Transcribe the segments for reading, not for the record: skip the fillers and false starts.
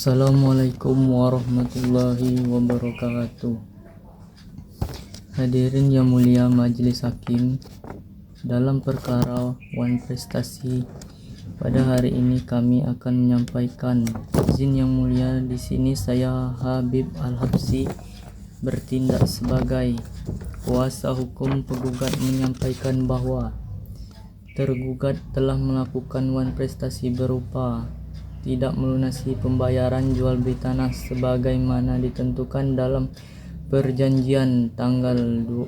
Assalamualaikum warahmatullahi wabarakatuh. Hadirin yang mulia Majelis Hakim, dalam perkara Wan Prestasi pada hari ini kami akan menyampaikan izin yang mulia. Di sini saya Habib Al-Habsi bertindak sebagai kuasa hukum penggugat menyampaikan bahwa tergugat telah melakukan wan prestasi berupa tidak melunasi pembayaran jual beli tanah sebagaimana ditentukan dalam perjanjian tanggal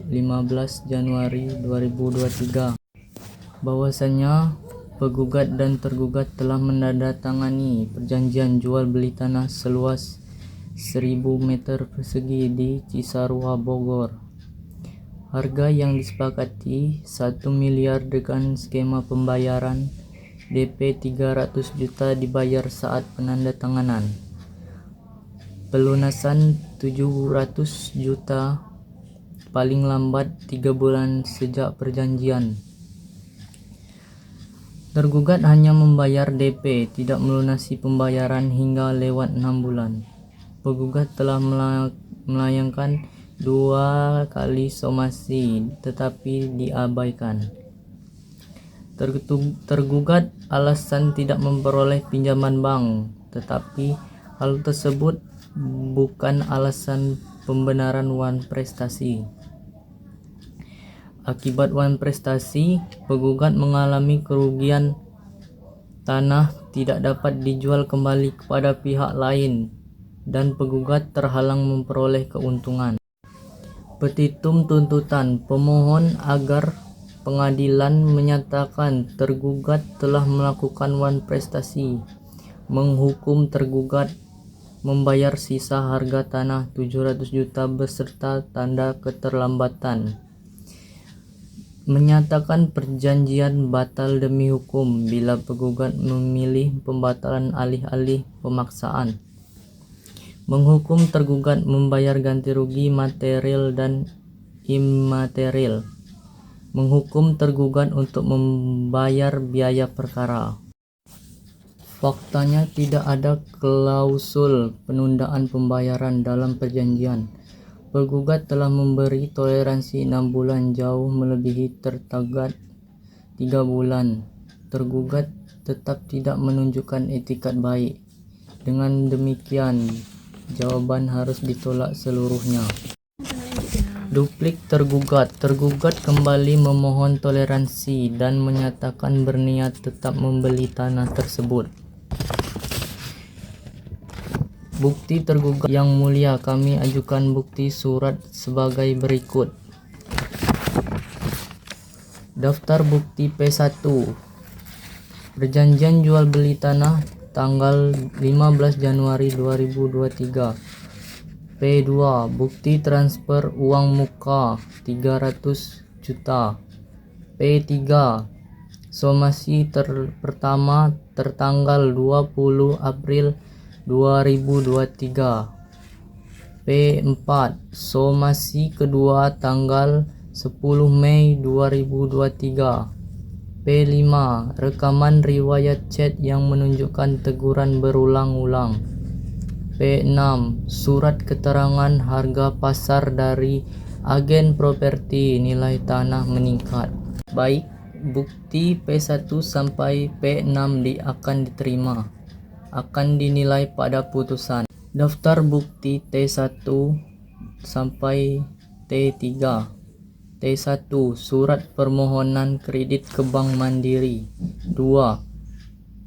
15 Januari 2023, bahwasanya penggugat dan tergugat telah menandatangani perjanjian jual beli tanah seluas 1000 meter persegi di Cisarua, Bogor. Harga yang disepakati 1 miliar dengan skema pembayaran DP 300 juta dibayar saat penandatanganan. Pelunasan 700 juta paling lambat 3 bulan sejak perjanjian. Tergugat hanya membayar DP, tidak melunasi pembayaran hingga lewat 6 bulan. Penggugat telah melayangkan 2 kali somasi tetapi diabaikan. Tergugat alasan tidak memperoleh pinjaman bank, tetapi hal tersebut bukan alasan pembenaran wan prestasi. Akibat wan prestasi, penggugat mengalami kerugian tanah tidak dapat dijual kembali kepada pihak lain dan penggugat terhalang memperoleh keuntungan. Petitum tuntutan pemohon agar pengadilan menyatakan tergugat telah melakukan wan prestasi, menghukum tergugat membayar sisa harga tanah 700 juta beserta tanda keterlambatan, menyatakan perjanjian batal demi hukum bila penggugat memilih pembatalan alih-alih pemaksaan, menghukum tergugat membayar ganti rugi material dan imaterial, menghukum tergugat untuk membayar biaya perkara. Faktanya tidak ada klausul penundaan pembayaran dalam perjanjian. Penggugat telah memberi toleransi 6 bulan jauh melebihi tergugat 3 bulan. Tergugat tetap tidak menunjukkan etikat baik. Dengan demikian, jawaban harus ditolak seluruhnya. Duplik tergugat kembali memohon toleransi dan menyatakan berniat tetap membeli tanah tersebut. Bukti tergugat yang mulia, kami ajukan bukti surat sebagai berikut. Daftar bukti P1, perjanjian jual beli tanah tanggal 15 Januari 2023. P2, bukti transfer uang muka 300 juta. P3, somasi pertama tertanggal 20 April 2023. P4, somasi kedua tanggal 10 Mei 2023. P5, rekaman riwayat chat yang menunjukkan teguran berulang-ulang. P6, surat keterangan harga pasar dari agen properti nilai tanah meningkat. Baik, bukti P1 sampai P6 akan diterima, akan dinilai pada putusan. Daftar bukti T1 sampai T3. T1, surat permohonan kredit ke Bank Mandiri. 2,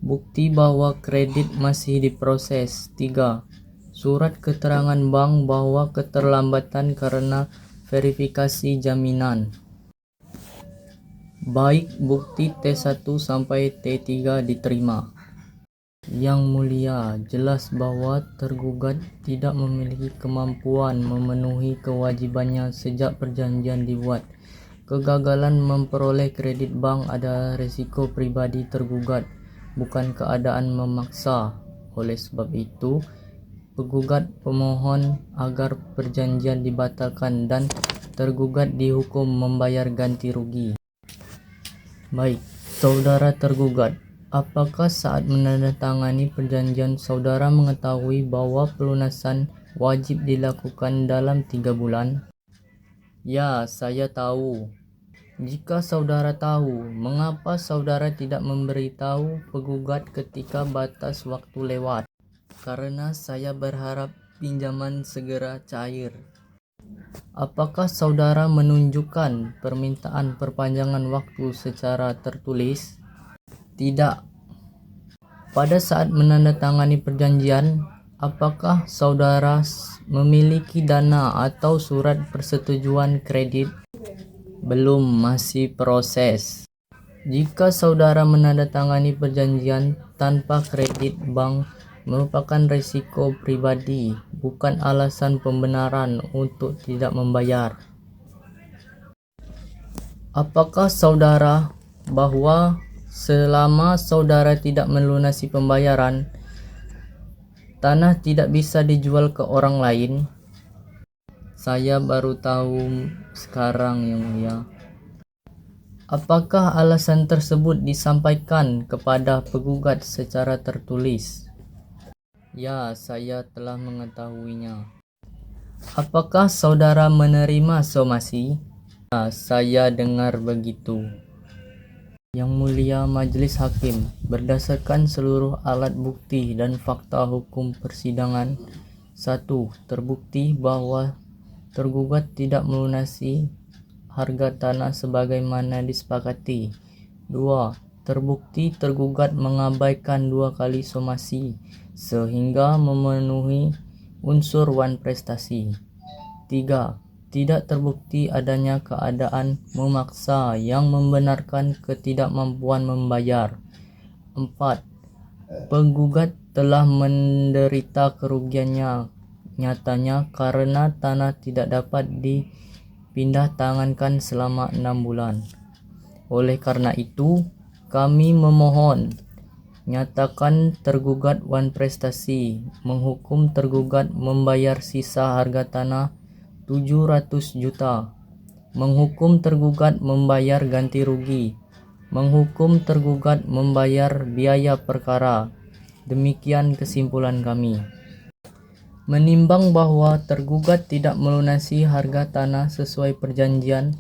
bukti bahwa kredit masih diproses. 3, surat keterangan bank bahwa keterlambatan karena verifikasi jaminan. Baik, bukti T1 sampai T3 diterima. Yang mulia, jelas bahwa tergugat tidak memiliki kemampuan memenuhi kewajibannya sejak perjanjian dibuat. Kegagalan memperoleh kredit bank ada risiko pribadi tergugat, bukan keadaan memaksa. Oleh sebab itu, penggugat pemohon agar perjanjian dibatalkan dan tergugat dihukum membayar ganti rugi. Baik, saudara tergugat, Apakah saat menandatangani perjanjian saudara mengetahui bahwa pelunasan wajib dilakukan dalam 3 bulan? Ya, saya tahu. Jika saudara tahu, mengapa saudara tidak memberitahu penggugat ketika batas waktu lewat? Karena saya berharap pinjaman segera cair. Apakah saudara menunjukkan permintaan perpanjangan waktu secara tertulis? Tidak. Pada saat menandatangani perjanjian, apakah saudara memiliki dana atau surat persetujuan kredit? Belum, masih proses. Jika saudara menandatangani perjanjian tanpa kredit bank merupakan risiko pribadi, bukan alasan pembenaran untuk tidak membayar. Apakah saudara bahwa selama saudara tidak melunasi pembayaran, tanah tidak bisa dijual ke orang lain? Saya baru tahu sekarang, Yang Mulia. Apakah alasan tersebut disampaikan kepada penggugat secara tertulis? Ya, saya telah mengetahuinya. Apakah saudara menerima somasi? Ya, saya dengar begitu. Yang Mulia Majelis Hakim, berdasarkan seluruh alat bukti dan fakta hukum persidangan, 1. Terbukti bahwa tergugat tidak melunasi harga tanah sebagaimana disepakati. 2. Terbukti tergugat mengabaikan 2 kali somasi sehingga memenuhi unsur wan prestasi. 3. Tidak terbukti adanya keadaan memaksa yang membenarkan ketidakmampuan membayar. 4. Penggugat telah menderita kerugiannya nyatanya karena tanah tidak dapat dipindah tangankan selama 6 bulan. Oleh karena itu, kami memohon nyatakan tergugat wan prestasi, menghukum tergugat membayar sisa harga tanah 700 juta, menghukum tergugat membayar ganti rugi, menghukum tergugat membayar biaya perkara. Demikian kesimpulan kami. Menimbang bahwa tergugat tidak melunasi harga tanah sesuai perjanjian,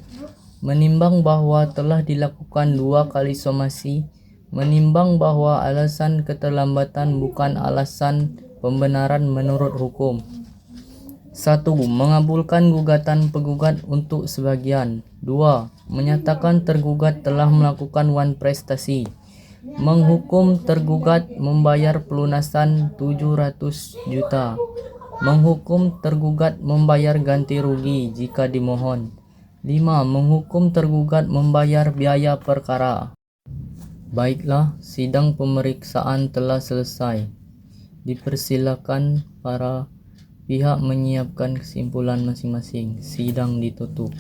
menimbang bahwa telah dilakukan 2 kali somasi, menimbang bahwa alasan keterlambatan bukan alasan pembenaran menurut hukum. 1. Mengabulkan gugatan penggugat untuk sebagian. 2. Menyatakan tergugat telah melakukan wan prestasi. Menghukum tergugat membayar pelunasan 700 juta. Menghukum tergugat membayar ganti rugi jika dimohon. 5. Menghukum tergugat membayar biaya perkara. Baiklah, sidang pemeriksaan telah selesai. Dipersilakan para pihak menyiapkan kesimpulan masing-masing. Sidang ditutup.